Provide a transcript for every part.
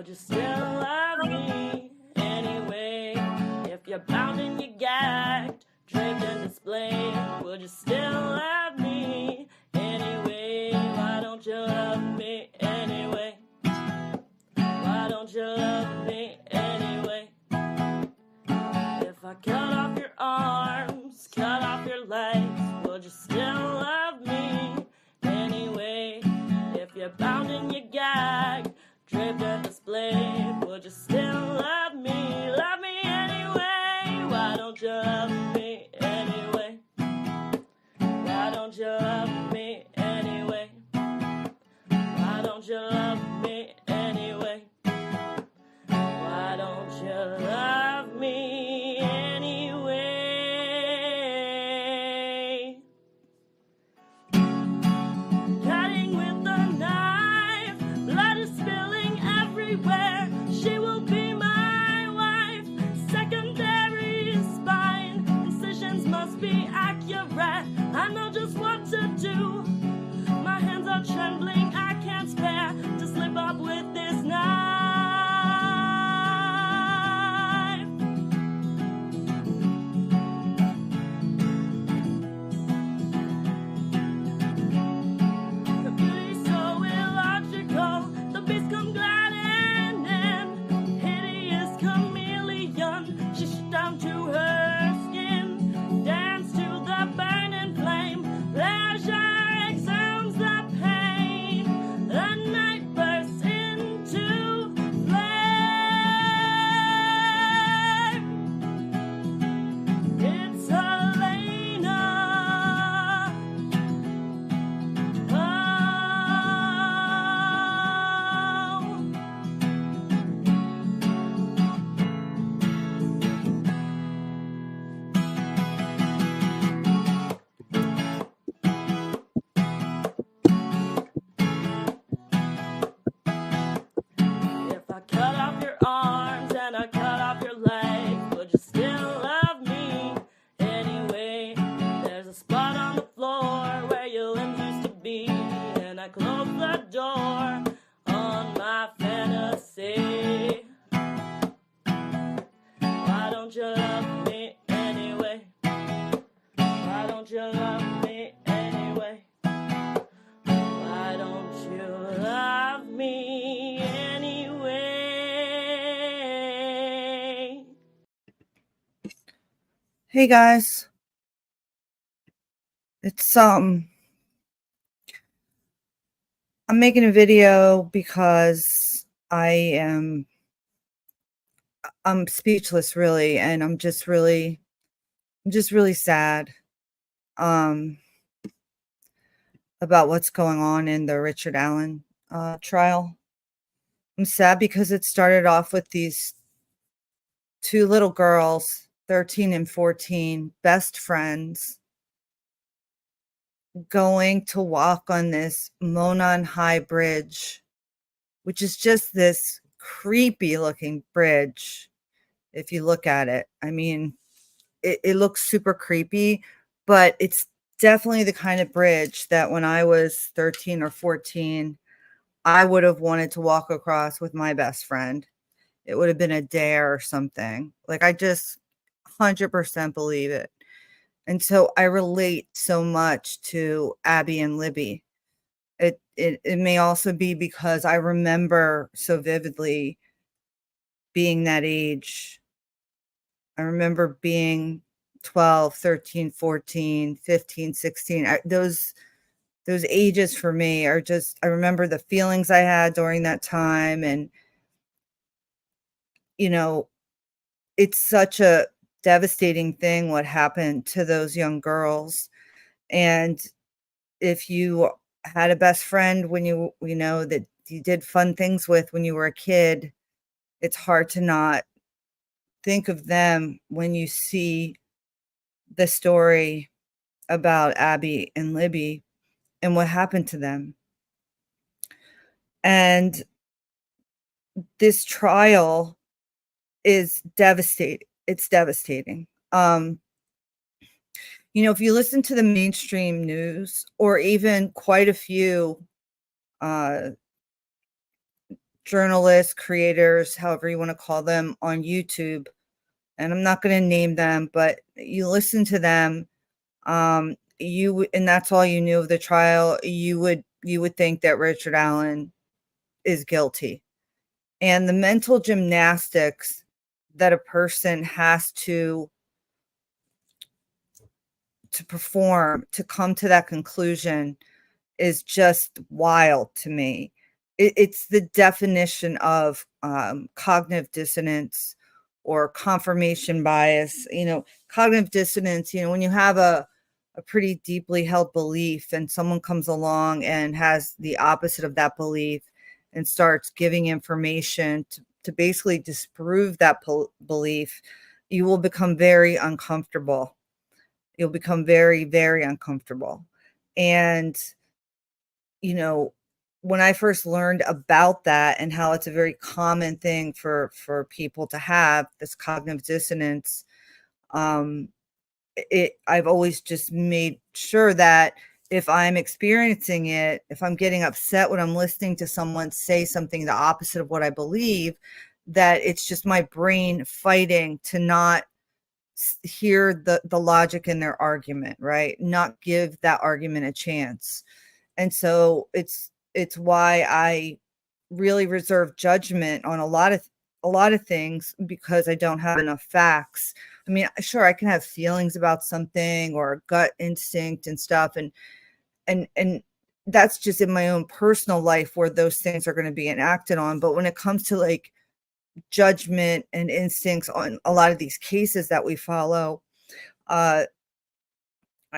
would you still love me anyway? If you're bound and you're gagged, draped and displayed, would you still love me anyway? Why don't you love me anyway? Why don't you love me anyway? If I cut off your arms, cut off your legs, would you still love me anyway? If you're bound and you're gagged, draped and displayed, would you still love me? Love me anyway. Why don't you love me anyway? Why don't you love me anyway? Why don't you love me anyway? Why don't you love me anyway? Cutting with a knife, blood is spilling everywhere. She will be my wife. Secondary spine, incisions must be accurate. I know just what to do. My hands are trembling, I can't spare to slip up with this knife. Her beauty's so illogical, the beast come gliding in. Hideous chameleon, she shook down to her skin. Dance to the burning flame, pleasure exhumes the pain. The night bursts into flame. It's Helena. Oh. If I cut off your arms and I cut off your legs, would you still love me anyway? There's a spot on the floor where your limbs used to be, and I close the door on my fantasy. Why don't you love me anyway? Why don't you love me anyway? Why don't you love me anyway? Hey guys, it's I'm making a video because I'm speechless really, and I'm just really sad about what's going on in the Richard Allen trial. I'm sad because it started off with these two little girls, 13 and 14, best friends, going to walk on this Monon High Bridge, which is just this creepy looking bridge. If you look at it, I mean, it looks super creepy, but it's definitely the kind of bridge that when I was 13 or 14, I would have wanted to walk across with my best friend. It would have been a dare or something. Like, I just 100% believe it. And so I relate so much to Abby and Libby. It may also be because I remember so vividly being that age. I remember being 12, 13, 14, 15, 16. Those ages for me are just, I remember the feelings I had during that time. And, you know, it's such a devastating thing what happened to those young girls. And if you had a best friend when you know that you did fun things with when you were a kid, it's hard to not think of them when you see the story about Abby and Libby and what happened to them. And this trial is devastating. It's devastating. You know, if you listen to the mainstream news or even quite a few journalists, creators, however you want to call them, on YouTube, and I'm not going to name them, but you listen to them, and that's all you knew of the trial, you would think that Richard Allen is guilty. And the mental gymnastics that a person has to perform to come to that conclusion is just wild to me. It's the definition of cognitive dissonance or confirmation bias. Cognitive dissonance, when you have a pretty deeply held belief and someone comes along and has the opposite of that belief and starts giving information to basically disprove that belief, you will become very uncomfortable. You'll become very, very uncomfortable. And when I first learned about that and how it's a very common thing for people to have this cognitive dissonance, I've always just made sure that if I'm experiencing it, if I'm getting upset when I'm listening to someone say something the opposite of what I believe, that it's just my brain fighting to not hear the logic in their argument, right? Not give that argument a chance. And so it's why I really reserve judgment on a lot of things, because I don't have enough facts. I mean, sure, I can have feelings about something or gut instinct and stuff, and that's just in my own personal life where those things are going to be enacted on. But when it comes to like judgment and instincts on a lot of these cases that we follow, I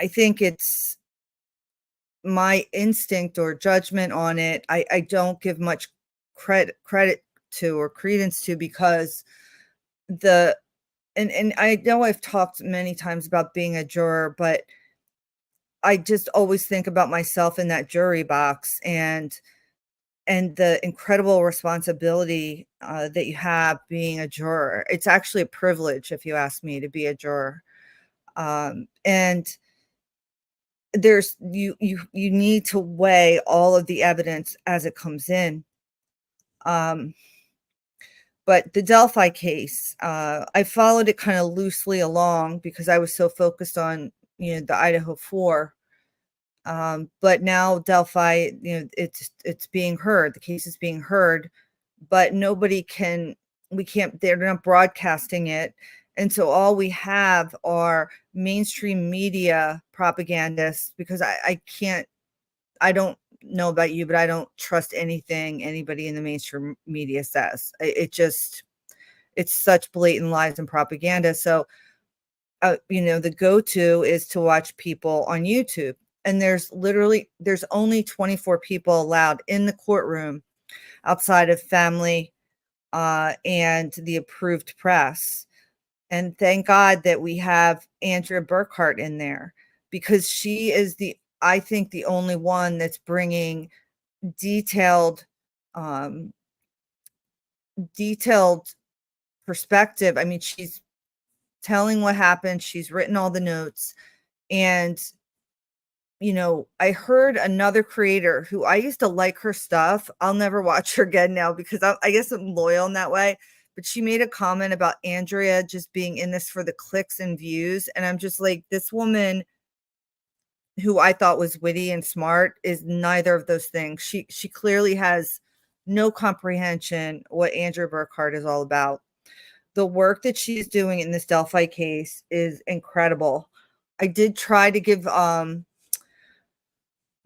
think it's my instinct or judgment on it. I don't give much credit to or credence to, because and I know I've talked many times about being a juror, but I just always think about myself in that jury box, and the incredible responsibility that you have being a juror. It's actually a privilege, if you ask me, to be a juror. And there's you need to weigh all of the evidence as it comes in. But the Delphi case, I followed it kind of loosely along because I was so focused on the Idaho 4. But now Delphi, it's being heard. The case is being heard, but they're not broadcasting it. And so all we have are mainstream media propagandists, because I don't know about you, but I don't trust anything anybody in the mainstream media says. It's such blatant lies and propaganda. So, the go-to is to watch people on YouTube. And there's only 24 people allowed in the courtroom outside of family and the approved press. And thank God that we have Andrea Burkhart in there, because she is I think the only one that's bringing detailed perspective. I mean, she's telling what happened. She's written all the notes. And I heard another creator who I used to like her stuff. I'll never watch her again now, because I guess I'm loyal in that way. But she made a comment about Andrea just being in this for the clicks and views. And I'm just like, this woman, who I thought was witty and smart, is neither of those things. She clearly has no comprehension what Andrea Burkhart is all about. The work that she's doing in this Delphi case is incredible. I did try to give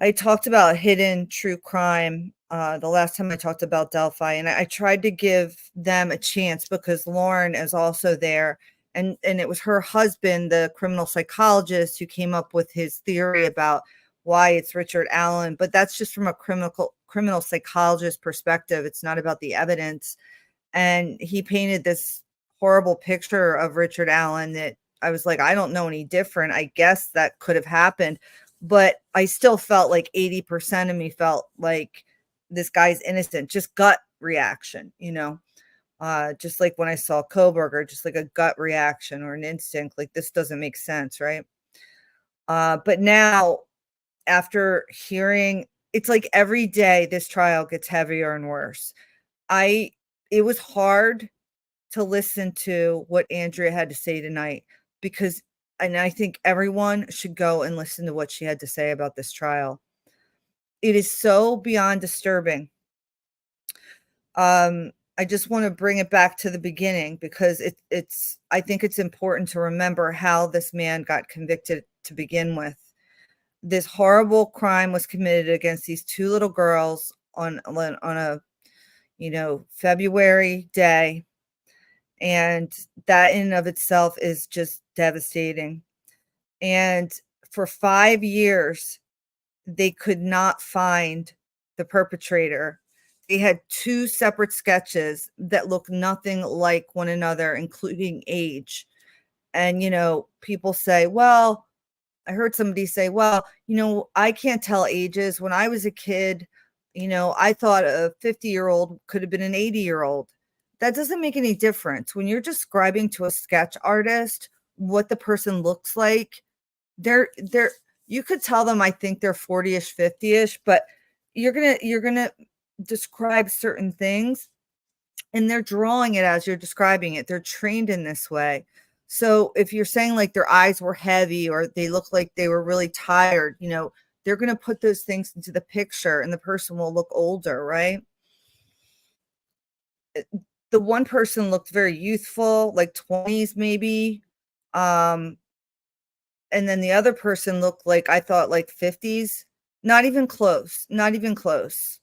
I talked about hidden true crime the last time I talked about Delphi, and I tried to give them a chance because Lauren is also there, and it was her husband, the criminal psychologist, who came up with his theory about why it's Richard Allen. But that's just from a criminal psychologist perspective. It's not about the evidence. And he painted this horrible picture of Richard Allen that I was like, I don't know any different. I guess that could have happened. But I still felt like 80% of me felt like this guy's innocent, just gut reaction, just like when I saw Koberger, just like a gut reaction or an instinct, like this doesn't make sense, right? But now, after hearing, it's like every day this trial gets heavier and worse. I it was hard to listen to what Andrea had to say tonight because and I think everyone should go and listen to what she had to say about this trial. It is so beyond disturbing. I just want to bring it back to the beginning because it's I think it's important to remember how this man got convicted to begin with. This horrible crime was committed against these two little girls on a February day, and that in and of itself is just devastating. And for 5 years, they could not find the perpetrator. They had 2 separate sketches that look nothing like one another, including age. And, people say, well, I heard somebody say, well, I can't tell ages. When I was a kid, I thought a 50-year-old could have been an 80-year-old. That doesn't make any difference. When you're describing to a sketch artist what the person looks like, they're you could tell them I think they're 40ish, 50ish, but you're gonna describe certain things and they're drawing it as you're describing it. They're trained in this way. So if you're saying like their eyes were heavy or they look like they were really tired, they're going to put those things into the picture and the person will look older, right? The one person looked very youthful, like 20s maybe. Um, and then the other person looked like I thought like 50s. Not even close. Not even close.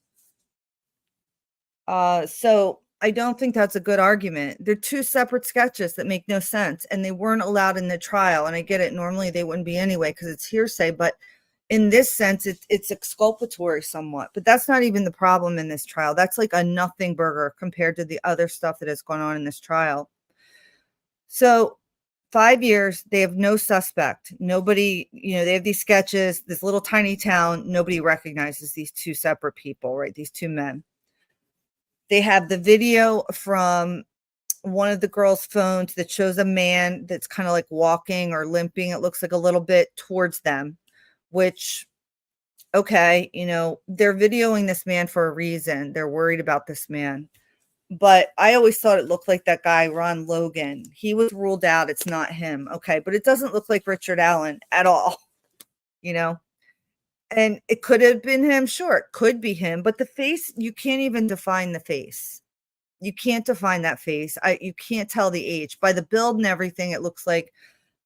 So I don't think that's a good argument. They're 2 separate sketches that make no sense, and they weren't allowed in the trial. And I get it. Normally they wouldn't be anyway because it's hearsay, but in this sense, it's exculpatory somewhat. But that's not even the problem in this trial. That's like a nothing burger compared to the other stuff that has gone on in this trial. So 5 years, they have no suspect. Nobody, they have these sketches, this little tiny town. Nobody recognizes these 2 separate people, right? These 2 men. They have the video from one of the girls' phones that shows a man that's kind of like walking or limping. It looks like a little bit towards them, which, okay, they're videoing this man for a reason. They're worried about this man. But I always thought it looked like that guy, Ron Logan. He was ruled out. It's not him. Okay. But it doesn't look like Richard Allen at all, you know? And it could have been him. Sure, it could be him. But the face, you can't even define the face. You can't define that face. You can't tell the age. By the build and everything, it looks like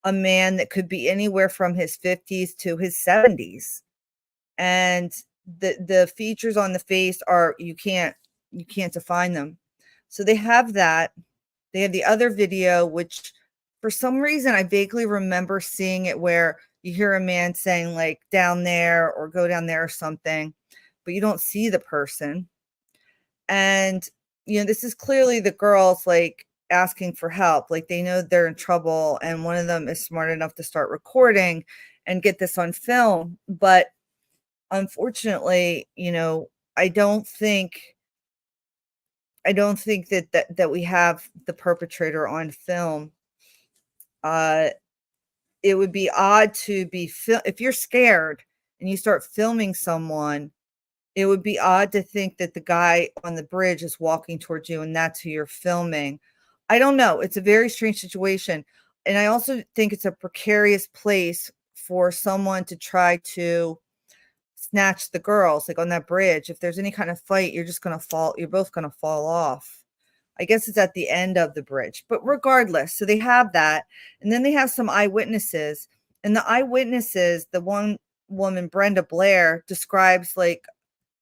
a man that could be anywhere from his 50s to his 70s. And the features on the face are you can't define them. So they have that. They have the other video, which for some reason I vaguely remember seeing it where you hear a man saying like down there or go down there or something, but you don't see the person. And this is clearly the girls like asking for help. Like they know they're in trouble, and one of them is smart enough to start recording and get this on film. But unfortunately, I don't think that we have the perpetrator on film. It would be odd to be if you're scared and you start filming someone, it would be odd to think that the guy on the bridge is walking towards you and that's who you're filming. I don't know. It's a very strange situation. And I also think it's a precarious place for someone to try to snatch the girls, like on that bridge. If there's any kind of fight, you're both going to fall off. I guess it's at the end of the bridge, but regardless, so they have that. And then they have some eyewitnesses, and the eyewitnesses, the one woman, Brenda Blair, describes like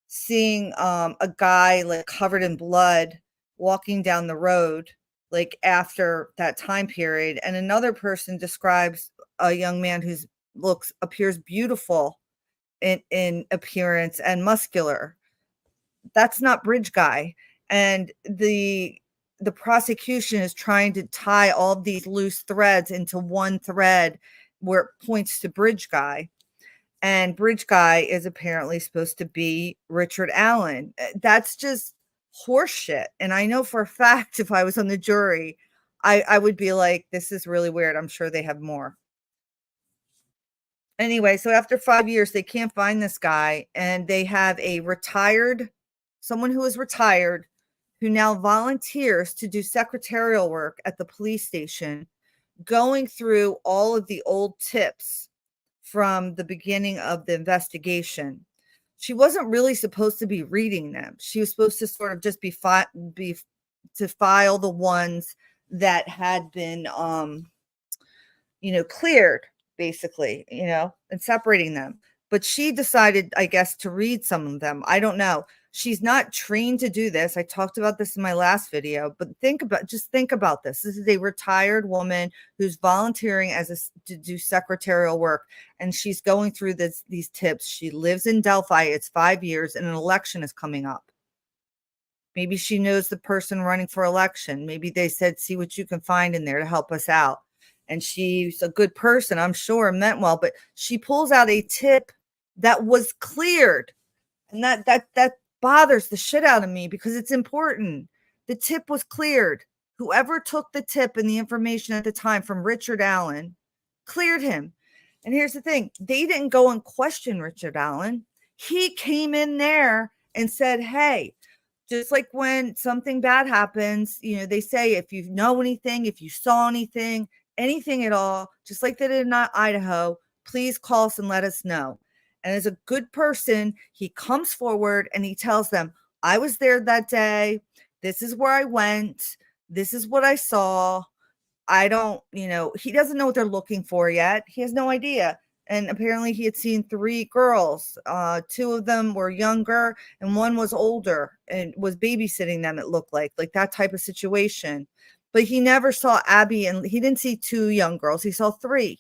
seeing a guy like covered in blood walking down the road like after that time period, and another person describes a young man who's appears beautiful in appearance and muscular. That's not bridge guy. And the prosecution is trying to tie all these loose threads into one thread where it points to bridge guy. And bridge guy is apparently supposed to be Richard Allen. That's just horseshit. And I know for a fact, if I was on the jury, I would be like, this is really weird. I'm sure they have more. Anyway, so after 5 years, they can't find this guy, and they have someone who is retired who now volunteers to do secretarial work at the police station, going through all of the old tips from the beginning of the investigation. She wasn't really supposed to be reading them. She was supposed to sort of just be to file the ones that had been cleared, basically, and separating them. But she decided, I guess, to read some of them. I don't know. She's not trained to do this. I talked about this in my last video, but think about this. This is a retired woman who's volunteering to do secretarial work, and she's going through these tips. She lives in Delphi. It's 5 years, and an election is coming up. Maybe she knows the person running for election. Maybe they said, see what you can find in there to help us out. And she's a good person, I'm sure, meant well, but she pulls out a tip that was cleared. And that bothers the shit out of me because it's important. The tip was cleared. Whoever took the tip and the information at the time from Richard Allen cleared him. And here's the thing. They didn't go and question Richard Allen. He came in there and said, hey, just like when something bad happens, they say, if you know anything, if you saw anything at all, just like they did in Idaho, please call us and let us know. And as a good person, he comes forward and he tells them, I was there that day. This is where I went. This is what I saw. I don't, he doesn't know what they're looking for yet. He has no idea. And apparently he had seen 3 girls. 2 of them were younger and one was older and was babysitting them, it looked like that type of situation. But he never saw Abby, and he didn't see 2 young girls. He saw 3.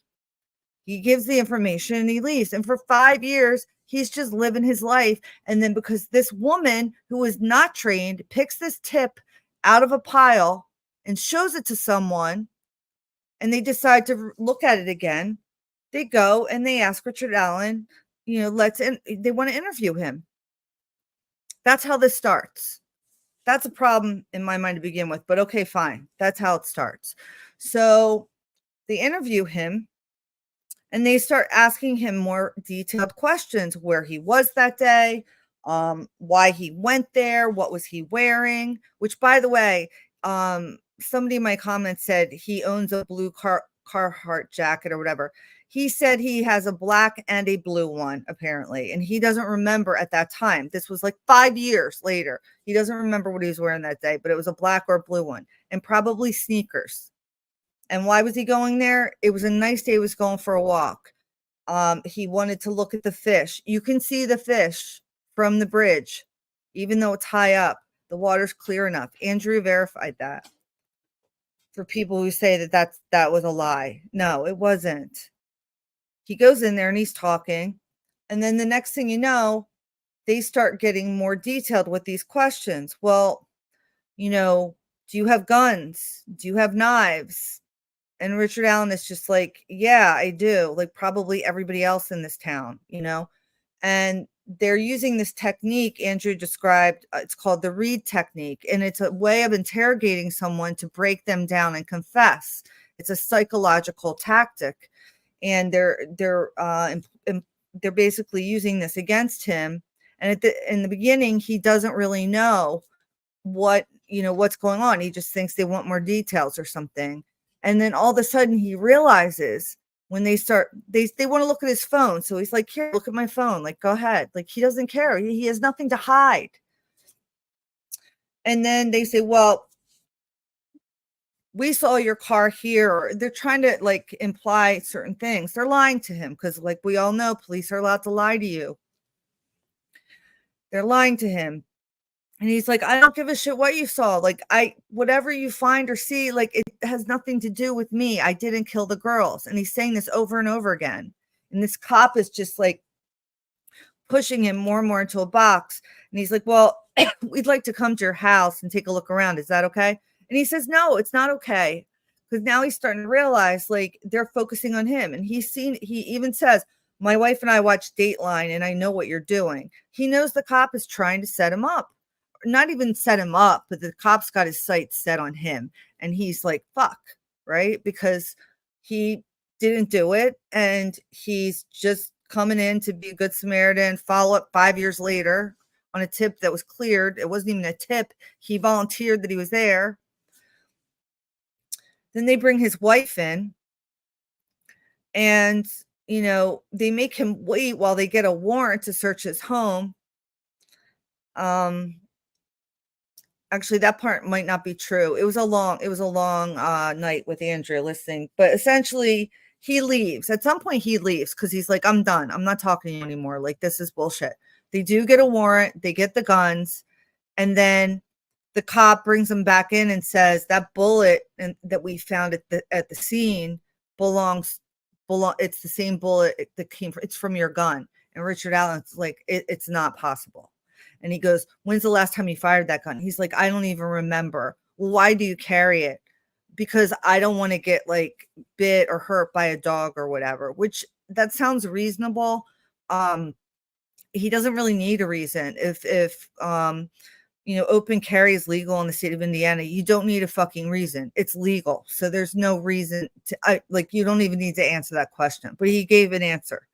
He gives the information and he leaves. And for 5 years, he's just living his life. And then because this woman who is not trained picks this tip out of a pile and shows it to someone, and they decide to look at it again, they go and they ask Richard Allen, they want to interview him. That's how this starts. That's a problem in my mind to begin with, but okay, fine. That's how it starts. So they interview him and they start asking him more detailed questions, where he was that day, why he went there, what was he wearing, which, by the way, somebody in my comments said he owns a blue Carhartt jacket or whatever. He said he has a black and a blue one, apparently, and he doesn't remember at that time. This was like 5 years later. He doesn't remember what he was wearing that day, but it was a black or blue one, and probably sneakers. And why was he going there? It was a nice day. He was going for a walk. He wanted to look at the fish. You can see the fish from the bridge, even though it's high up. The water's clear enough. Andrew verified that. For people who say that was a lie. No, it wasn't. He goes in there and he's talking. And then the next thing you know, they start getting more detailed with these questions. Well, do you have guns? Do you have knives? And Richard Allen is just like, yeah, I do. Like probably everybody else in this town, and they're using this technique Andrew described. It's called the Reed technique. And it's a way of interrogating someone to break them down and confess. It's a psychological tactic. And they're basically using this against him. And in the beginning, he doesn't really know what's going on. He just thinks they want more details or something. And then all of a sudden he realizes when they want to look at his phone. So he's like, here, look at my phone. Like, go ahead. Like, he doesn't care. He has nothing to hide. And then they say, well, we saw your car here. They're trying to like imply certain things. They're lying to him because, like we all know, police are allowed to lie to you. They're lying to him. And he's like, I don't give a shit what you saw. Like, whatever you find or see, like, it has nothing to do with me. I didn't kill the girls. And he's saying this over and over again. And this cop is just like pushing him more and more into a box. And he's like, well, we'd like to come to your house and take a look around. Is that okay? And he says, no, it's not okay. Because now he's starting to realize, like, they're focusing on him. And he even says, my wife and I watch Dateline and I know what you're doing. He knows the cop is trying to set him up. Not even set him up, but the cop's got his sights set on him. And he's like, fuck, right? Because he didn't do it. And he's just coming in to be a good Samaritan, follow up 5 years later on a tip that was cleared. It wasn't even a tip. He volunteered that he was there. Then they bring his wife in, and, they make him wait while they get a warrant to search his home. Actually, that part might not be true. It was a long night with Andrea listening, but essentially he leaves. At some point he leaves because he's like, I'm done. I'm not talking to you anymore. Like, this is bullshit. They do get a warrant, they get the guns, and then the cop brings them back in and says that bullet that we found at the scene belongs it's the same bullet that came from, it's from your gun. And Richard Allen's like, it's not possible. And he goes, when's the last time you fired that gun? He's like, I don't even remember. Well, why do you carry it? Because I don't want to get like bit or hurt by a dog or whatever, which that sounds reasonable. He doesn't really need a reason. If open carry is legal in the state of Indiana, you don't need a fucking reason. It's legal. So there's no reason you don't even need to answer that question. But he gave an answer.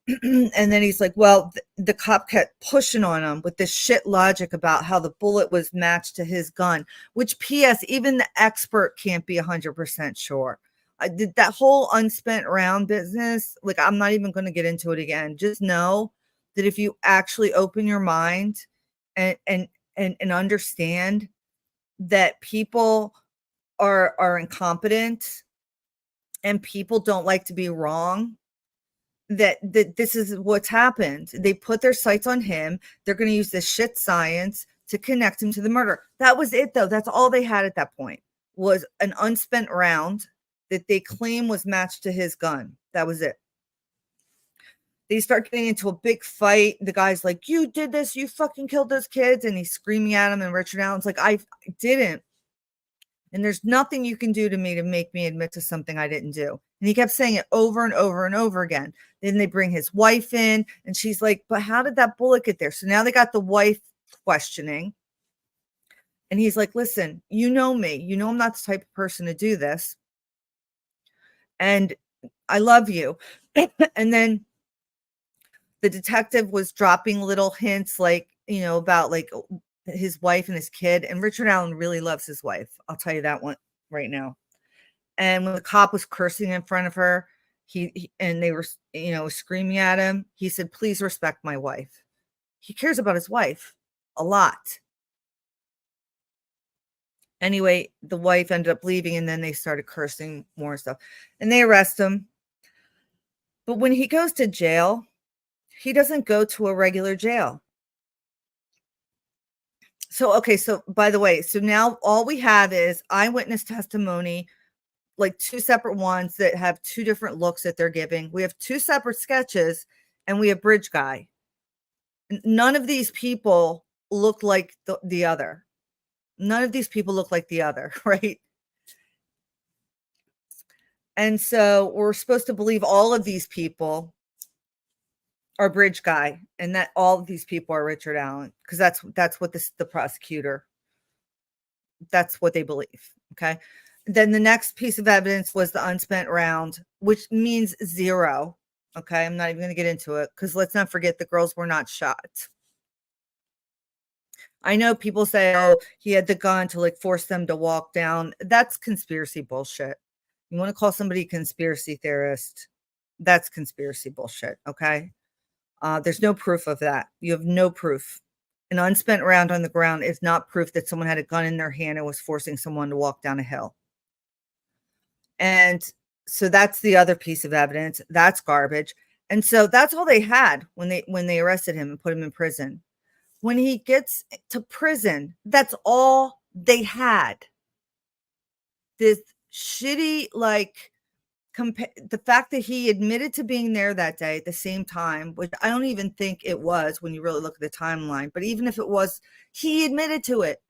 And then he's like, well, the cop kept pushing on him with this shit logic about how the bullet was matched to his gun, which PS, even the expert can't be 100% sure. I did that whole unspent round business. Like, I'm not even going to get into it again. Just know that if you actually open your mind and understand that people are incompetent and people don't like to be wrong, that this is what's happened. They put their sights on him. They're going to use this shit science to connect him to the murder. That was it, though. That's all they had at that point, was an unspent round that they claim was matched to his gun. That was it. They start getting into a big fight. The guy's like, you did this. You fucking killed those kids. And he's screaming at him. And Richard Allen's like, I didn't. And there's nothing you can do to me to make me admit to something I didn't do. And he kept saying it over and over and over again. Then they bring his wife in, and she's like, but how did that bullet get there? So now they got the wife questioning. And he's like, listen, you know me. You know I'm not the type of person to do this. And I love you. And then the detective was dropping little hints about his wife and his kid. And Richard Allen really loves his wife. I'll tell you that one right now. And when the cop was cursing in front of her, and they were, screaming at him, he said, please respect my wife. He cares about his wife a lot. Anyway, the wife ended up leaving, and then they started cursing more stuff. And they arrest him. But when he goes to jail, he doesn't go to a regular jail. So, okay, so by the way, so now all we have is eyewitness testimony, like two separate ones that have two different looks that they're giving. We have two separate sketches, and we have Bridge Guy. None of these people look like the other. None of these people look like the other, right? And so we're supposed to believe all of these people are Bridge Guy, and that all of these people are Richard Allen, because that's what the prosecutor, that's what they believe. Okay. Then the next piece of evidence was the unspent round, which means zero. Okay. I'm not even going to get into it, because let's not forget the girls were not shot. I know people say, oh, he had the gun to force them to walk down. That's conspiracy bullshit. You want to call somebody a conspiracy theorist? That's conspiracy bullshit. Okay. There's no proof of that. You have no proof. An unspent round on the ground is not proof that someone had a gun in their hand and was forcing someone to walk down a hill. And so that's the other piece of evidence. That's garbage. And so that's all they had when they arrested him and put him in prison. When he gets to prison, that's all they had. This shitty, the fact that he admitted to being there that day at the same time, which I don't even think it was when you really look at the timeline, but even if it was, he admitted to it.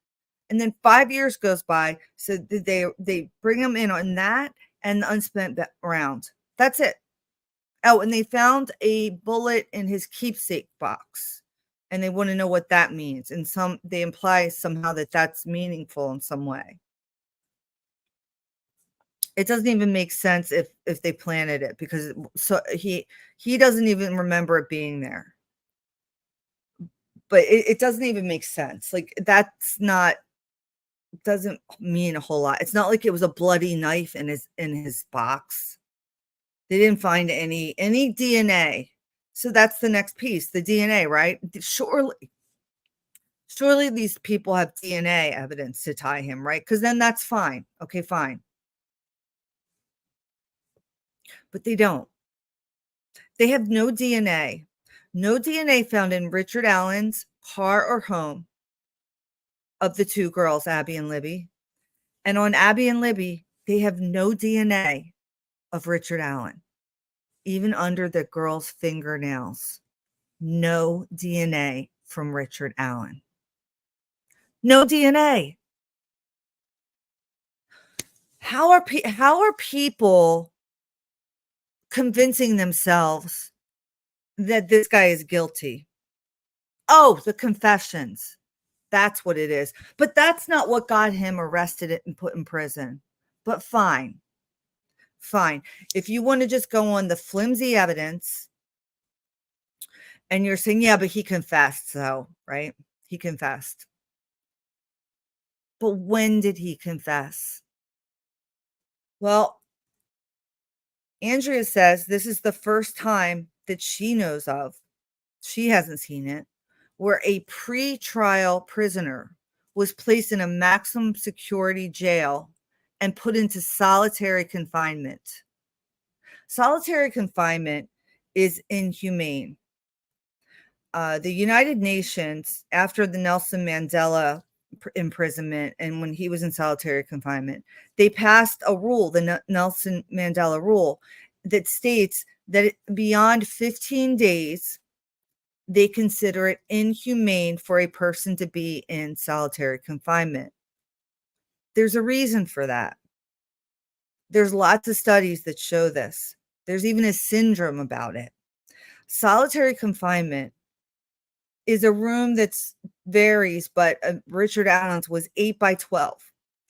And then 5 years goes by, so they bring him in on that and the unspent round. That's it. Oh, and they found a bullet in his keepsake box, and they want to know what that means. And they imply somehow that that's meaningful in some way. It doesn't even make sense if they planted it, because he doesn't even remember it being there. but it doesn't even make sense. Like, that's not doesn't mean a whole lot. It's not like it was a bloody knife in his box. They didn't find any DNA. So that's the next piece, the DNA, right? Surely these people have DNA evidence to tie him, right? Because then that's fine. Okay, fine. But they don't. They have no DNA. No DNA found in Richard Allen's car or home of the two girls, Abby and Libby. And on Abby and Libby, they have no DNA of Richard Allen, even under the girls' fingernails. No DNA from Richard Allen. No DNA. How are people convincing themselves that this guy is guilty? Oh, the confessions. That's what it is. But that's not what got him arrested and put in prison. But fine. Fine. If you want to just go on the flimsy evidence and you're saying, yeah, but he confessed, so, right? He confessed. But when did he confess? Well, Andrea says this is the first time that she knows of, she hasn't seen it, where a pre-trial prisoner was placed in a maximum security jail and put into solitary confinement. Solitary confinement is inhumane. The United Nations, after the Nelson Mandela imprisonment and when he was in solitary confinement, they passed a rule, the Nelson Mandela rule, that states that beyond 15 days, they consider it inhumane for a person to be in solitary confinement. There's a reason for that. There's lots of studies that show this. There's even a syndrome about it. Solitary confinement is a room that's varies, but Richard Allen's was 8 by 12,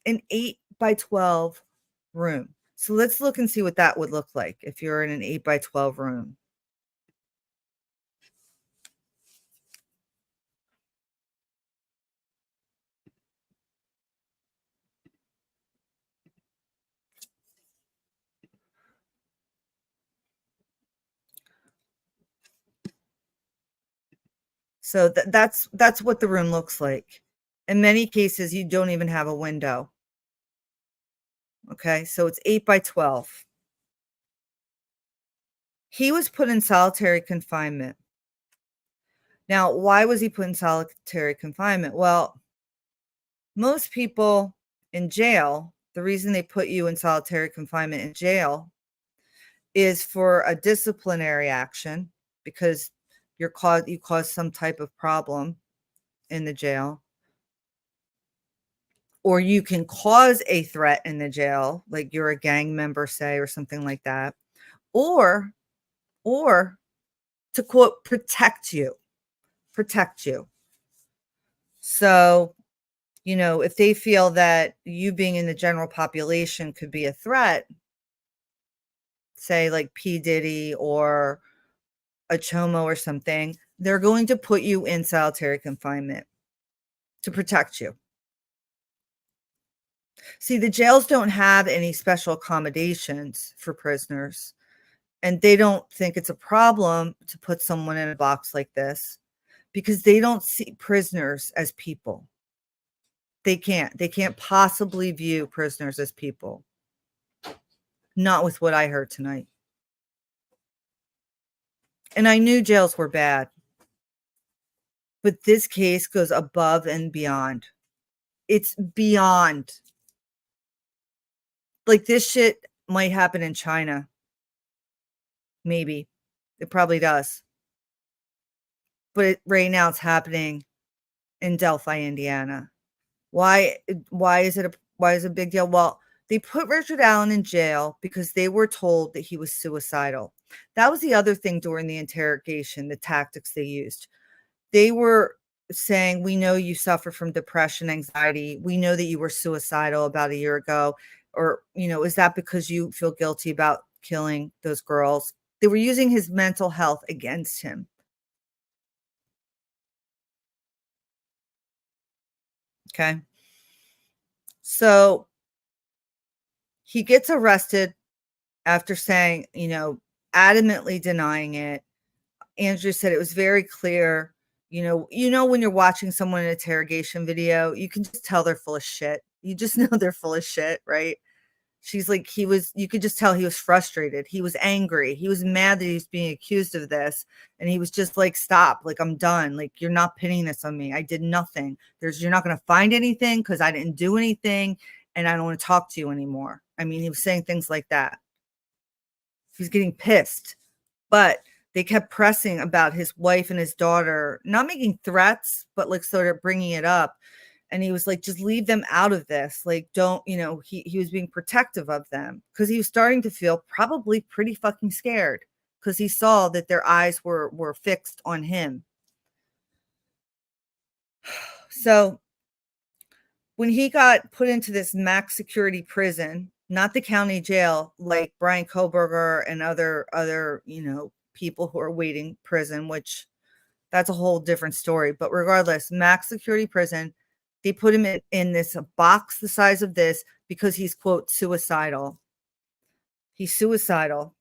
an 8 by 12 room. So let's look and see what that would look like if you're in an 8 by 12 room. So that's what the room looks like. In many cases, you don't even have a window. Okay, so it's 8 by 12. He was put in solitary confinement. Now, why was he put in solitary confinement? Well, most people in jail, the reason they put you in solitary confinement in jail is for a disciplinary action because you caused some type of problem in the jail. Or you can cause a threat in the jail, like you're a gang member, say, or something like that. Or to quote, protect you. So, if they feel that you being in the general population could be a threat, say like P. Diddy or a Chomo or something, they're going to put you in solitary confinement to protect you. See, the jails don't have any special accommodations for prisoners, and they don't think it's a problem to put someone in a box like this because they don't see prisoners as people. They can't possibly view prisoners as people. Not with what I heard tonight. And I knew jails were bad, but this case goes above and beyond. It's beyond. Like, this shit might happen in China. Maybe. It probably does. But right now it's happening in Delphi, Indiana. Why is it a big deal? Well, they put Richard Allen in jail because they were told that he was suicidal. That was the other thing during the interrogation, the tactics they used. They were saying, we know you suffer from depression, anxiety. We know that you were suicidal about a year ago. Or, is that because you feel guilty about killing those girls? They were using his mental health against him. Okay. So he gets arrested after saying, adamantly denying it. Andrew said it was very clear. When you're watching someone in an interrogation video, you can just tell they're full of shit. You just know they're full of shit, right? She's like, you could just tell he was frustrated. He was angry. He was mad that he was being accused of this. And he was just like, stop, like, I'm done. Like, you're not pinning this on me. I did nothing. You're not going to find anything because I didn't do anything. And I don't want to talk to you anymore. I mean, he was saying things like that. He's getting pissed. But they kept pressing about his wife and his daughter, not making threats, but like sort of bringing it up. And he was like, just leave them out of this. Like, don't, he was being protective of them because he was starting to feel probably pretty fucking scared because he saw that their eyes were fixed on him. So when he got put into this max security prison, not the county jail, like Brian Koberger and other, people who are waiting prison, which that's a whole different story. But regardless, max security prison, they put him in this box the size of this because he's, quote, suicidal. He's suicidal.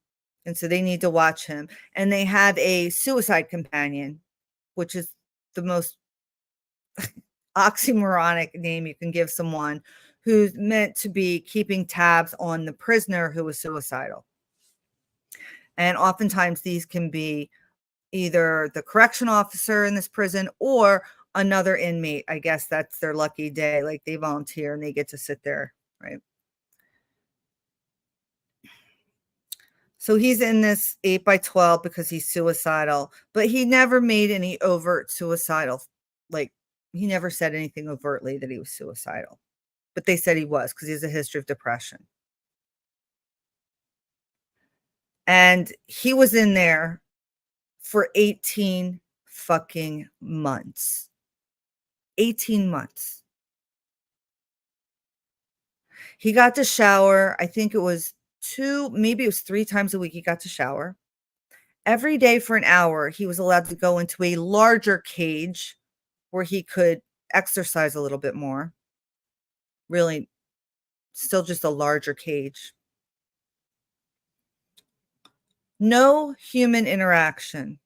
And so they need to watch him. And they have a suicide companion, which is the most oxymoronic name you can give someone who's meant to be keeping tabs on the prisoner who is suicidal. And oftentimes these can be either the correction officer in this prison or another inmate. I guess that's their lucky day. Like, they volunteer and they get to sit there, right? So he's in this 8x12 because he's suicidal, but he never made any overt suicidal. Like, he never said anything overtly that he was suicidal, but they said he was because he has a history of depression. And he was in there for 18 fucking months. 18 months. He got to shower. I think it was maybe it was 3 times a week he got to shower. Every day for an hour, he was allowed to go into a larger cage where he could exercise a little bit more. Really, still just a larger cage. No human interaction.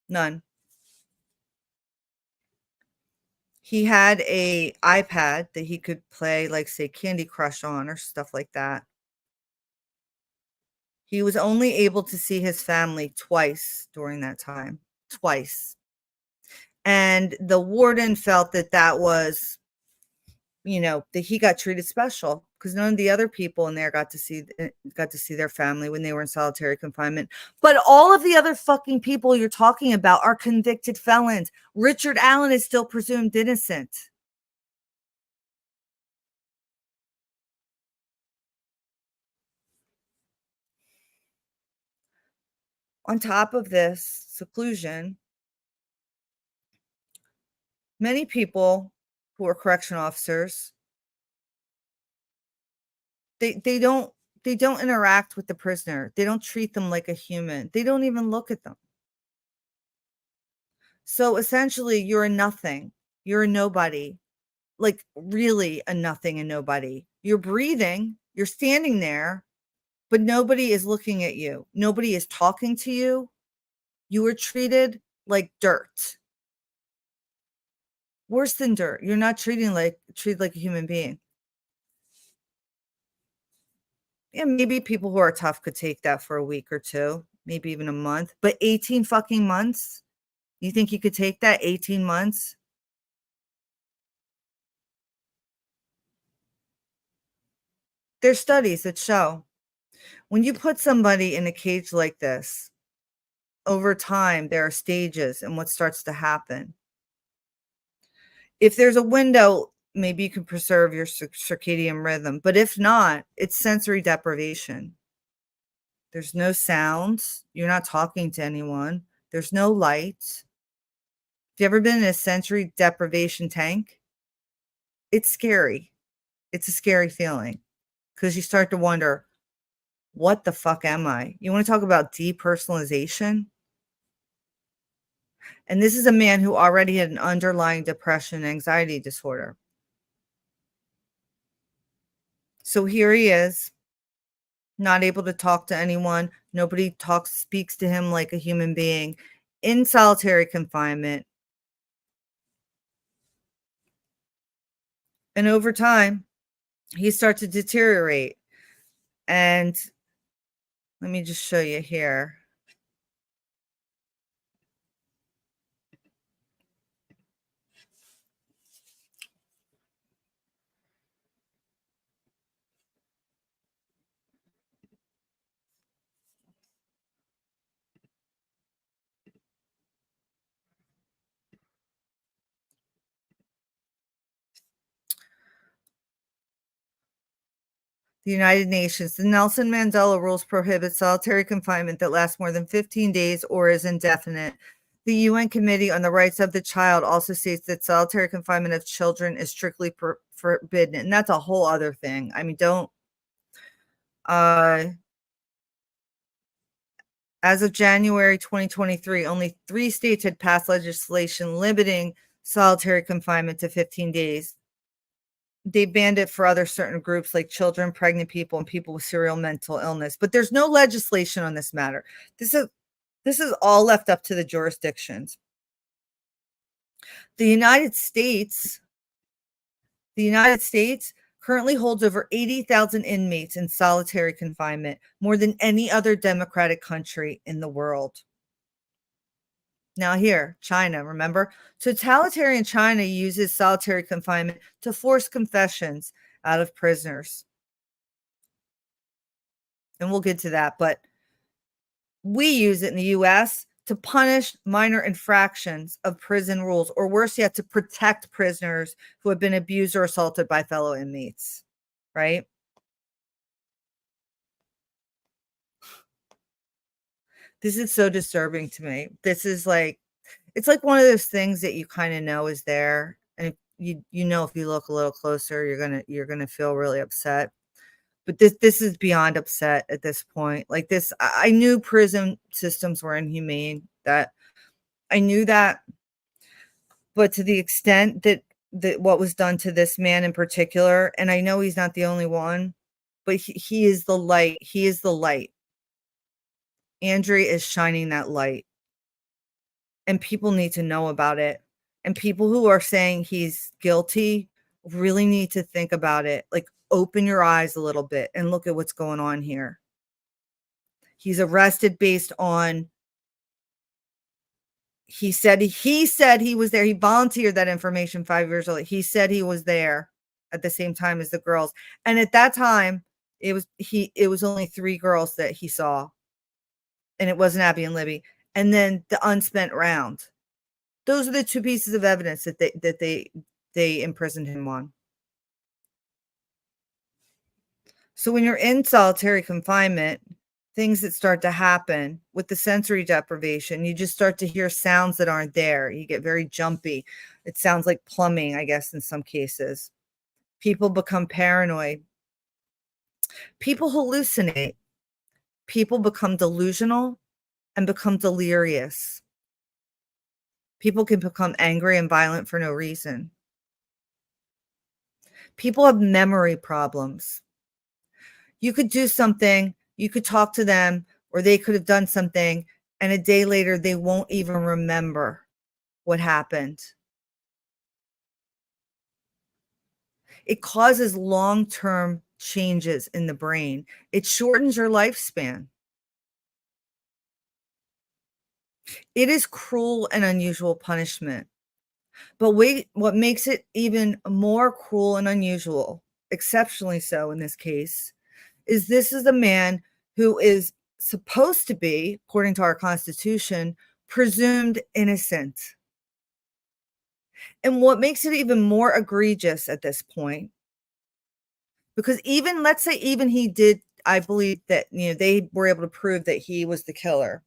None. He had a iPad that he could play, like, say, Candy Crush on or stuff like that. He was only able to see his family twice during that time. Twice. And the warden felt that was, that he got treated special because none of the other people in there got to see their family when they were in solitary confinement. But all of the other fucking people you're talking about are convicted felons. Richard Allen is still presumed innocent. On top of this seclusion, many people who are correction officers, they don't interact with the prisoner. They don't treat them like a human. They don't even look at them. So essentially, you're a nothing. You're a nobody. Like, really a nothing and nobody. You're breathing, you're standing there, but nobody is looking at you. Nobody is talking to you. You were treated like dirt. Worse than dirt. You're not treated like a human being. Yeah, maybe people who are tough could take that for a week or two, maybe even a month, but 18 fucking months? You think you could take that 18 months? There's studies that show when you put somebody in a cage like this, over time, there are stages and what starts to happen. If there's a window, maybe you can preserve your circadian rhythm, but if not, it's sensory deprivation. There's no sounds. You're not talking to anyone. There's no light. Have you ever been in a sensory deprivation tank? It's scary. It's a scary feeling because you start to wonder, what the fuck am I? You want to talk about depersonalization? And this is a man who already had an underlying depression and anxiety disorder. So here he is, not able to talk to anyone. Nobody speaks to him like a human being, in solitary confinement. And over time, he starts to deteriorate. And let me just show you here. The United Nations. The Nelson Mandela rules prohibit solitary confinement that lasts more than 15 days or is indefinite. The UN Committee on the Rights of the Child also states that solitary confinement of children is strictly forbidden. And that's a whole other thing. I mean, as of January 2023, only 3 states had passed legislation limiting solitary confinement to 15 days. They banned it for other certain groups like children, pregnant people, and people with serious mental illness. But there's no legislation on this matter. This is all left up to the jurisdictions. The United States currently holds over 80,000 inmates in solitary confinement, more than any other democratic country in the world. Now here, China, remember? Totalitarian China uses solitary confinement to force confessions out of prisoners. And we'll get to that, but we use it in the US to punish minor infractions of prison rules, or worse yet, to protect prisoners who have been abused or assaulted by fellow inmates, right? This is so disturbing to me. This is like, it's like one of those things that you kind of know is there, and if you know, if you look a little closer, you're gonna feel really upset. But this is beyond upset at this point. Like this, I knew prison systems were inhumane. That I knew that, but to the extent that what was done to this man in particular, and I know he's not the only one, but he is the light. He is the light. Andrea is shining that light. And people need to know about it. And people who are saying he's guilty really need to think about it. Like, open your eyes a little bit and look at what's going on here. He's arrested based on, he said he was there. He volunteered that information 5 years ago. He said he was there at the same time as the girls. And at that time, it was only 3 girls that he saw. And it wasn't Abby and Libby. And then the unspent round. Those are the 2 pieces of evidence that they imprisoned him on. So when you're in solitary confinement, things that start to happen with the sensory deprivation, you just start to hear sounds that aren't there. You get very jumpy. It sounds like plumbing, I guess, in some cases. People become paranoid. People hallucinate. People become delusional and become delirious. People can become angry and violent for no reason. People have memory problems. You could do something, you could talk to them, or they could have done something, and a day later, they won't even remember what happened. It causes long-term changes in the brain. It shortens your lifespan. It is cruel and unusual punishment. But wait, what makes it even more cruel and unusual, exceptionally so in this case, is this is a man who is supposed to be, according to our Constitution, presumed innocent. And what makes it even more egregious at this point, because even, let's say even he did, I believe that, they were able to prove that he was the killer.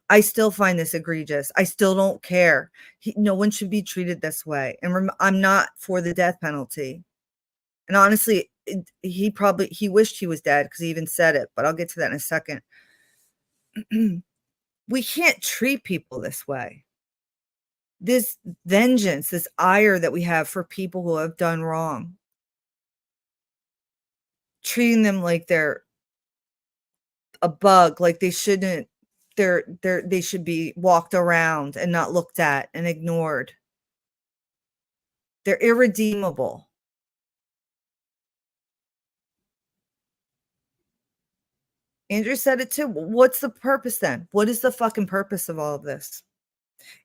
I still find this egregious. I still don't care. No one should be treated this way. And I'm not for the death penalty. And honestly, he wished he was dead, because he even said it, but I'll get to that in a second. We can't treat people this way. this vengeance, this ire that we have for people who have done wrong, treating them like they're a bug, like they shouldn't, they should be walked around and not looked at and ignored. They're irredeemable. Andrew said it too. What's the purpose then? What is the fucking purpose of all of this?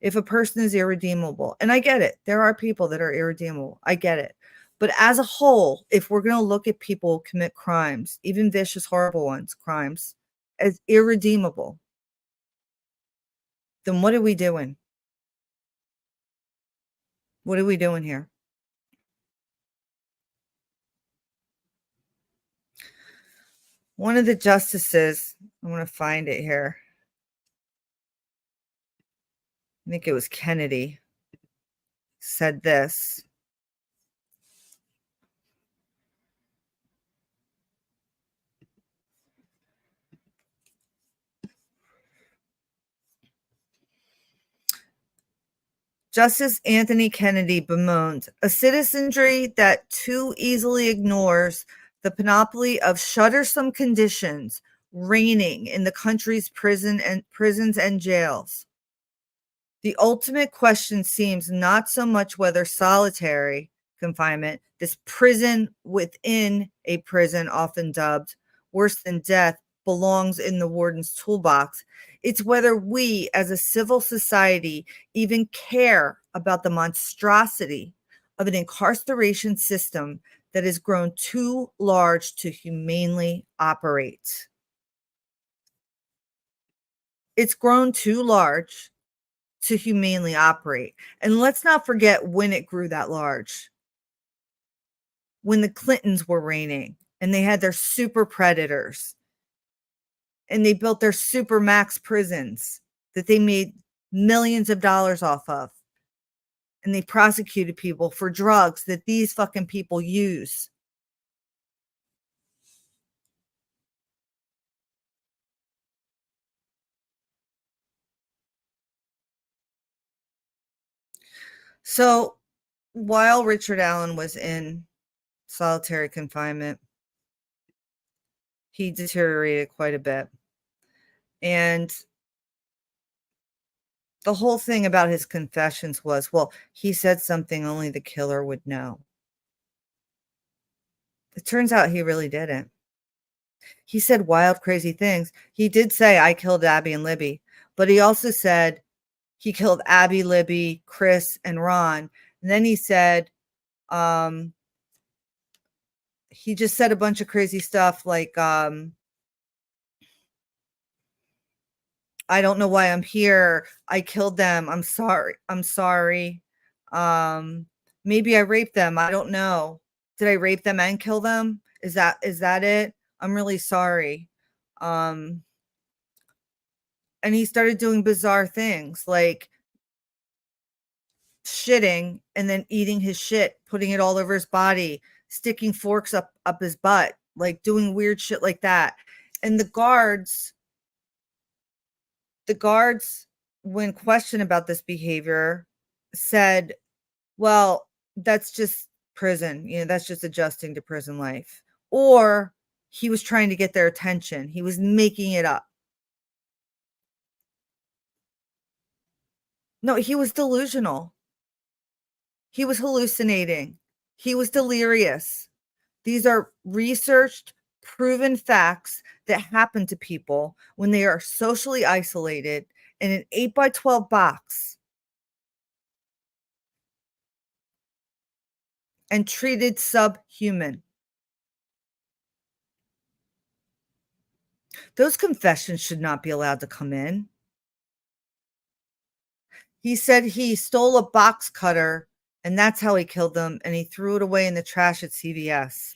If a person is irredeemable, and I get it, there are people that are irredeemable. I get it. But as a whole, if we're going to look at people who commit crimes, even vicious, horrible ones, crimes, as irredeemable, then what are we doing? What are we doing here? One of the justices, I want to find it here. I think it was Kennedy, said this. Justice Anthony Kennedy bemoaned a citizenry that too easily ignores the panoply of shuttersome conditions reigning in the country's prisons and jails. The ultimate question seems not so much whether solitary confinement, this prison within a prison, often dubbed worse than death, belongs in the warden's toolbox. It's whether we as a civil society even care about the monstrosity of an incarceration system that has grown too large to humanely operate. It's grown too large to humanely operate. And let's not forget when it grew that large. When the Clintons were reigning and they had their super predators and they built their super max prisons that they made millions of dollars off of. And they prosecuted people for drugs that these fucking people use. So while Richard Allen was in solitary confinement, he deteriorated quite a bit. And the whole thing about his confessions was, well, he said something only the killer would know. It turns out he really didn't. He said wild, crazy things. He did say, I killed Abby and Libby, but he also said he killed Abby, Libby, Chris, and Ron. And then he said, he just said a bunch of crazy stuff like, I don't know why I'm here. I killed them. I'm sorry. I'm sorry. Maybe I raped them. I don't know. Did I rape them and kill them? Is that it? I'm really sorry. And he started doing bizarre things like shitting and then eating his shit, putting it all over his body, sticking forks up his butt, like doing weird shit like that. And the guards, when questioned about this behavior, said, well, that's just prison. That's just adjusting to prison life. Or he was trying to get their attention. He was making it up. No, he was delusional. He was hallucinating. He was delirious. These are researched, proven facts that happen to people when they are socially isolated in an 8x12 box and treated subhuman. Those confessions should not be allowed to come in. He said he stole a box cutter and that's how he killed them, and he threw it away in the trash at CVS.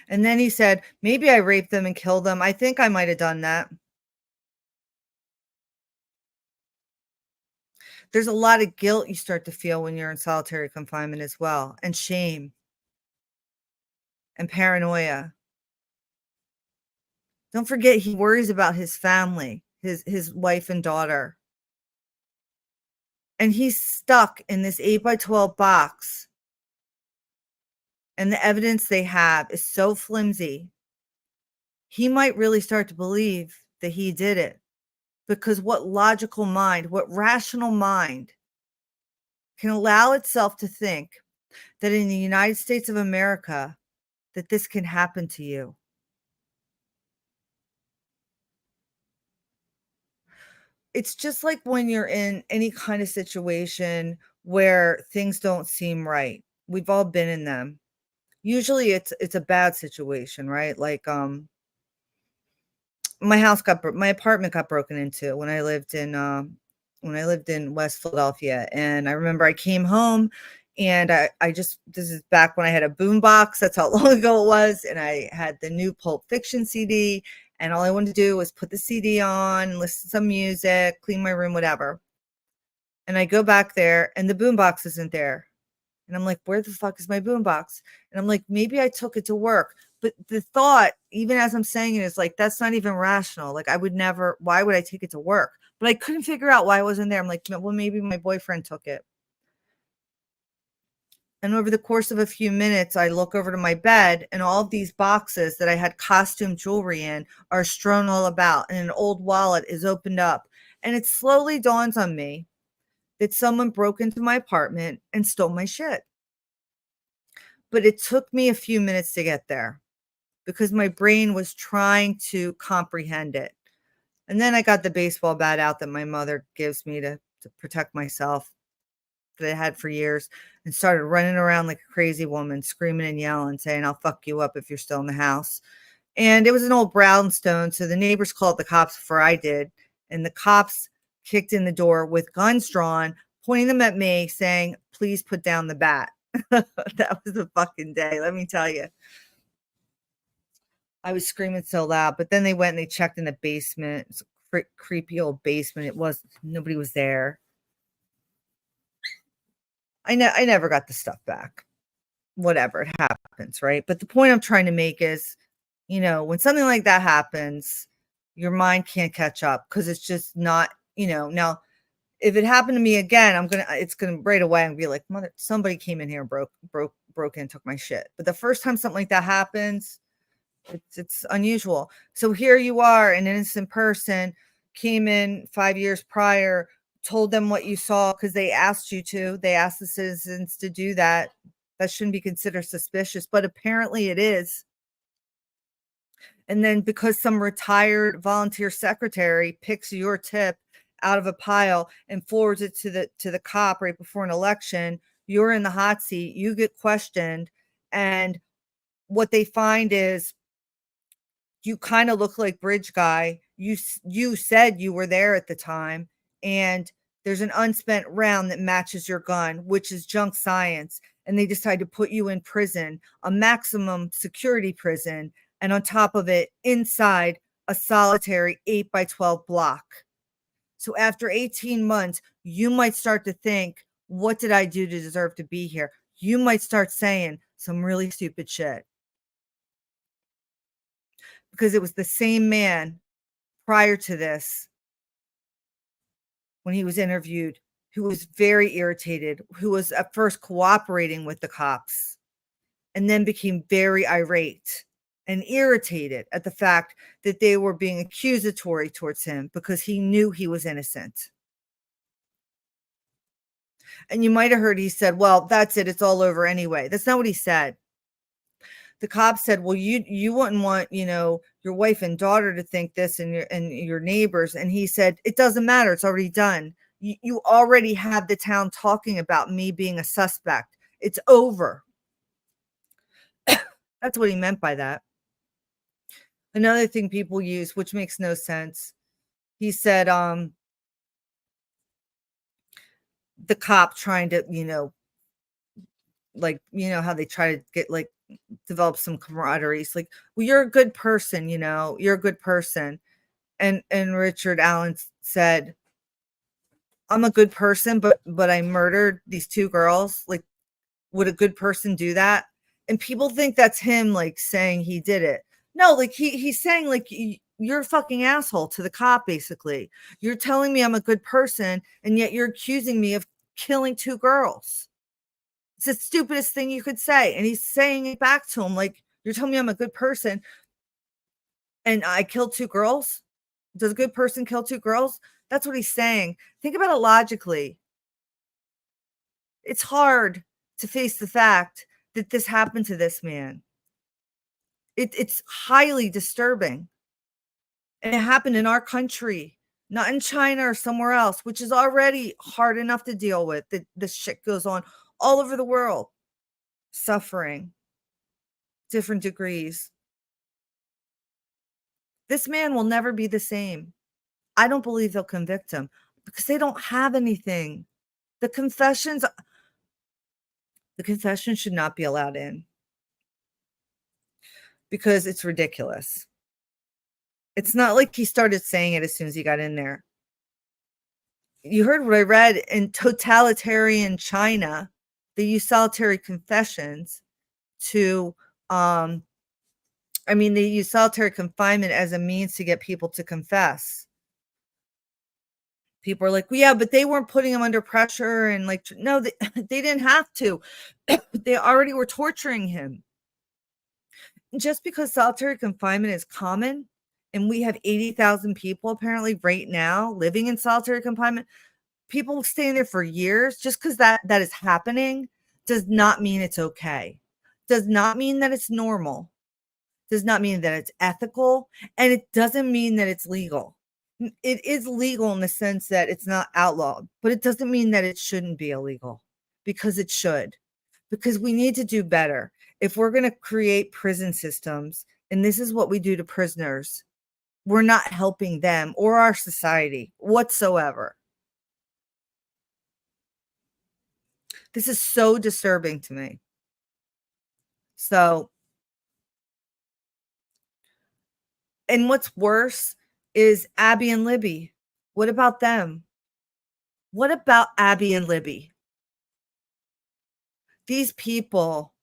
And then he said, maybe I raped them and killed them. I think I might have done that. There's a lot of guilt you start to feel when you're in solitary confinement as well, and shame and paranoia. Don't forget, he worries about his family. his wife and daughter. And he's stuck in this 8 by 12 box. And the evidence they have is so flimsy. He might really start to believe that he did it. Because what logical mind, what rational mind can allow itself to think that in the United States of America, that this can happen to you? It's just like when you're in any kind of situation where things don't seem right. We've all been in them. Usually it's a bad situation, right? Like my apartment got broken into when I lived in West Philadelphia. And I remember I came home and I just, this is back when I had a boom box. That's how long ago it was. And I had the new Pulp Fiction CD. And all I wanted to do was put the CD on, listen to some music, clean my room, whatever. And I go back there and the boom box isn't there. And I'm like, where the fuck is my boom box? And I'm like, maybe I took it to work. But the thought, even as I'm saying it, is like, that's not even rational. Like, I would never, why would I take it to work? But I couldn't figure out why it wasn't there. I'm like, well, maybe my boyfriend took it. And over the course of a few minutes, I look over to my bed and all of these boxes that I had costume jewelry in are strewn all about. And an old wallet is opened up. And it slowly dawns on me that someone broke into my apartment and stole my shit. But it took me a few minutes to get there because my brain was trying to comprehend it. And then I got the baseball bat out that my mother gives me to protect myself, that I had for years, and started running around like a crazy woman, screaming and yelling, saying, I'll fuck you up if you're still in the house. And it was an old brownstone. So the neighbors called the cops before I did. And the cops kicked in the door with guns drawn, pointing them at me, saying, please put down the bat. That was a fucking day, let me tell you. I was screaming so loud, but then they went and they checked in the basement. It's a creepy old basement. Nobody was there. I never got the stuff back. Whatever, it happens, right? But the point I'm trying to make is, when something like that happens, your mind can't catch up because it's just not, now if it happened to me again, it's gonna right away and be like, mother, somebody came in here and broke in, took my shit. But the first time something like that happens, it's unusual. So here you are, an innocent person came in 5 years prior, told them what you saw because they asked you to. They asked the citizens to do that. That shouldn't be considered suspicious, but apparently it is. And then because some retired volunteer secretary picks your tip out of a pile and forwards it to the cop right before an election, you're in the hot seat, you get questioned, and what they find is you kind of look like Bridge Guy. You said you were there at the time, and there's an unspent round that matches your gun, which is junk science. And they decide to put you in prison, a maximum security prison, and on top of it, inside a solitary 8 by 12 block. So after 18 months, you might start to think, what did I do to deserve to be here? You might start saying some really stupid shit. Because it was the same man prior to this, when he was interviewed, who was very irritated, who was at first cooperating with the cops and then became very irate and irritated at the fact that they were being accusatory towards him because he knew he was innocent. And you might have heard he said, well, that's it. It's all over anyway. That's not what he said. The cop said, well, you wouldn't want, your wife and daughter to think this, and your neighbors. And he said, it doesn't matter. It's already done. You already have the town talking about me being a suspect. It's over. That's what he meant by that. Another thing people use, which makes no sense. He said, the cop trying to, how they try to get develop some camaraderie. It's like, well, you're a good person, you're a good person. And Richard Allen said, I'm a good person, but I murdered these two girls. Like, would a good person do that? And people think that's him saying he did it. No, he's saying you're a fucking asshole to the cop, basically. You're telling me I'm a good person, and yet you're accusing me of killing 2 girls. It's the stupidest thing you could say. And he's saying it back to him like, you're telling me I'm a good person and I killed 2 girls? Does a good person kill 2 girls? That's what he's saying. Think about it logically. It's hard to face the fact that this happened to this man. It's highly disturbing. And it happened in our country, not in China or somewhere else, which is already hard enough to deal with. That this shit goes on all over the world. Suffering, different degrees. This man will never be the same. I don't believe they'll convict him because they don't have anything. The confessions should not be allowed in because it's ridiculous. It's not like he started saying it as soon as he got in there. You heard what I read in totalitarian China, they use solitary confessions to they use solitary confinement as a means to get people to confess. People are like, well, yeah, but they weren't putting him under pressure. And like, no, they didn't have to. They already were torturing him. Just because solitary confinement is common and we have 80,000 people apparently right now living in solitary confinement, people staying there for years, just because that is happening does not mean it's okay. Does not mean that it's normal. Does not mean that it's ethical. And it doesn't mean that it's legal. It is legal in the sense that it's not outlawed, but it doesn't mean that it shouldn't be illegal, because it should, because we need to do better. If we're going to create prison systems, and this is what we do to prisoners, we're not helping them or our society whatsoever. This is so disturbing to me. So, and what's worse is Abby and Libby. What about them? What about Abby and Libby? These people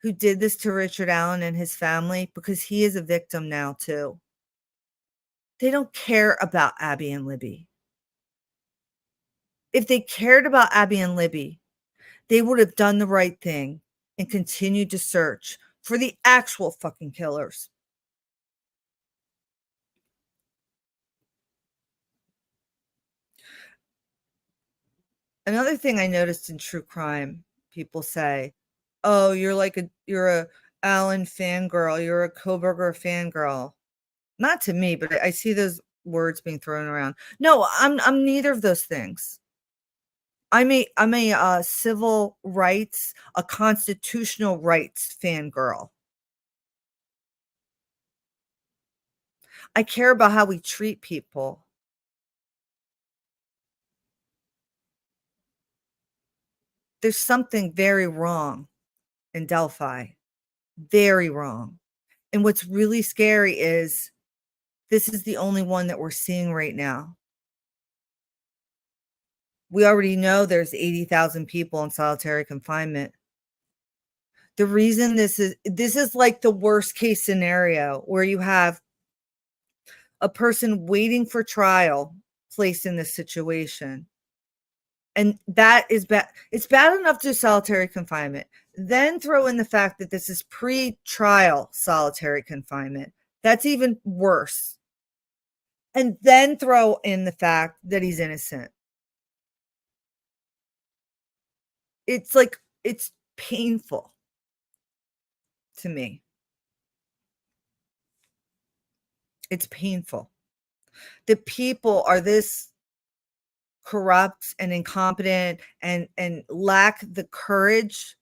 who did this to Richard Allen and his family, because he is a victim now too. They don't care about Abby and Libby. If they cared about Abby and Libby, they would have done the right thing and continued to search for the actual fucking killers. Another thing I noticed in true crime, people say, "Oh, you're a Allen fangirl, you're a Koberger fangirl." Not to me, but I see those words being thrown around. No, I'm neither of those things. I'm a civil rights, a constitutional rights fangirl. I care about how we treat people. There's something very wrong in Delphi. Very wrong. And what's really scary is this is the only one that we're seeing right now. We already know there's 80,000 people in solitary confinement. The reason this is like the worst case scenario where you have a person waiting for trial placed in this situation. And that is bad. It's bad enough to do solitary confinement. Then throw in the fact that this is pre-trial solitary confinement. That's even worse. And then throw in the fact that he's innocent. It's like, it's painful to me. It's painful. The people are this corrupt and incompetent and lack the courage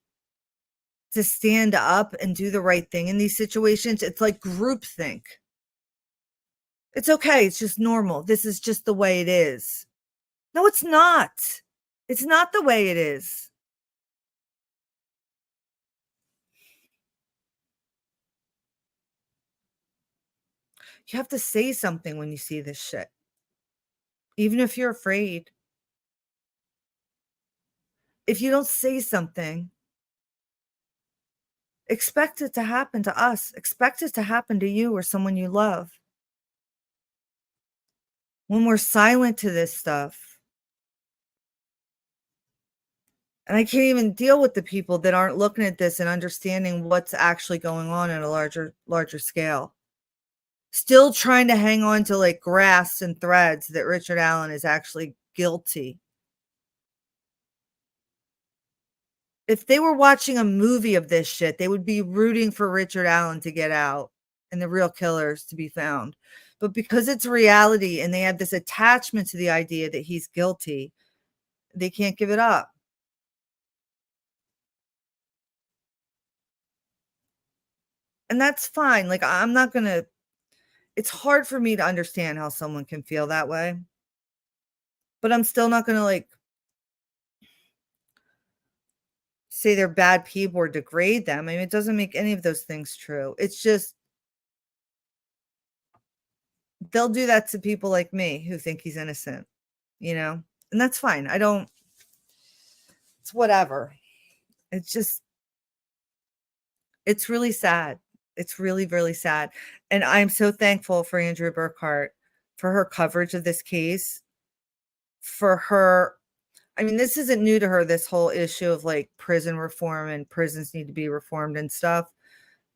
to stand up and do the right thing in these situations. It's like groupthink. It's okay. It's just normal. This is just the way it is. No, it's not. It's not the way it is. You have to say something when you see this shit, even if you're afraid. If you don't say something, expect it to happen to us. Expect it to happen to you or someone you love. when we're silent to this stuff. And I can't even deal with the people that aren't looking at this and understanding what's actually going on at a larger scale. Still trying to hang on to like grass and threads that Richard Allen is actually guilty. If they were watching a movie of this shit, they would be rooting for Richard Allen to get out and the real killers to be found. But because it's reality and they have this attachment to the idea that he's guilty, they can't give it up. And that's fine. Like, I'm not going to, it's hard for me to understand how someone can feel that way. But I'm still not going to like say they're bad people or degrade them. I mean, it doesn't make any of those things true. It's just, they'll do that to people like me who think he's innocent, you know? And that's fine. I don't, it's whatever. It's just, it's really sad. It's really, really sad. And I'm so thankful for Andrea Burkhart for her coverage of this case, for her. I mean, this isn't new to her, this whole issue of like prison reform and prisons need to be reformed and stuff.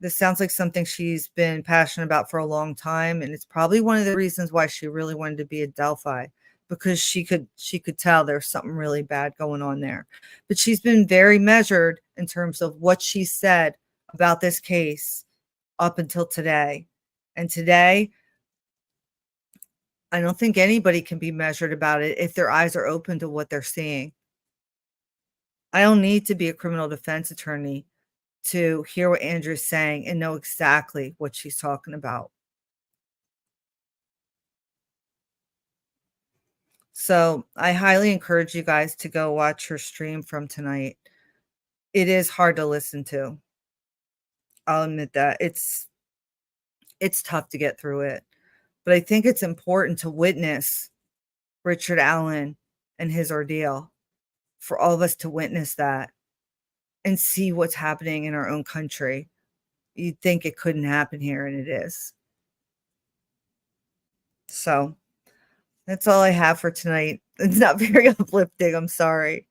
This sounds like something she's been passionate about for a long time. And it's probably one of the reasons why she really wanted to be at Delphi, because she could tell there's something really bad going on there. But she's been very measured in terms of what she said about this case up until today. And today, I don't think anybody can be measured about it if their eyes are open to what they're seeing. I don't need to be a criminal defense attorney to hear what Andrew's saying and know exactly what she's talking about. So I highly encourage you guys to go watch her stream from tonight. It is hard to listen to. I'll admit that. It's tough to get through it. But I think it's important to witness Richard Allen and his ordeal, for all of us to witness that and see what's happening in our own country. You'd think it couldn't happen here, and it is. So that's all I have for tonight. It's not very uplifting. I'm sorry.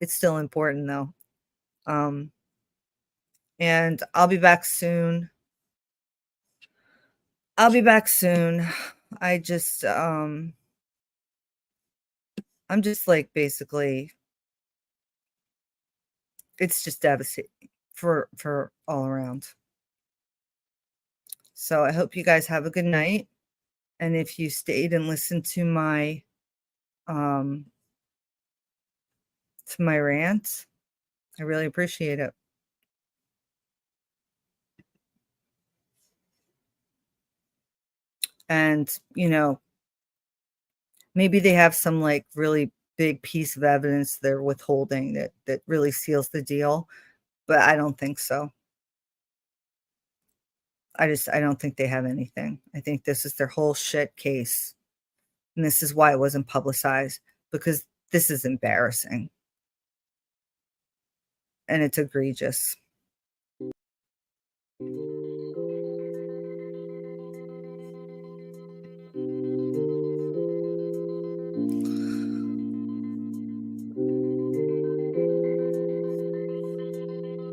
It's still important though. And I'll be back soon. I just, I'm just like, basically, it's just devastating for all around. So I hope you guys have a good night. And if you stayed and listened to my rant, I really appreciate it. And, you know, maybe they have some like really big piece of evidence they're withholding that really seals the deal, but I don't think so. I don't think they have anything. I think this is their whole shit case. And this is why it wasn't publicized, because this is embarrassing. And it's egregious.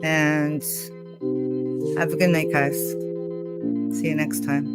And have a good night, guys. See you next time.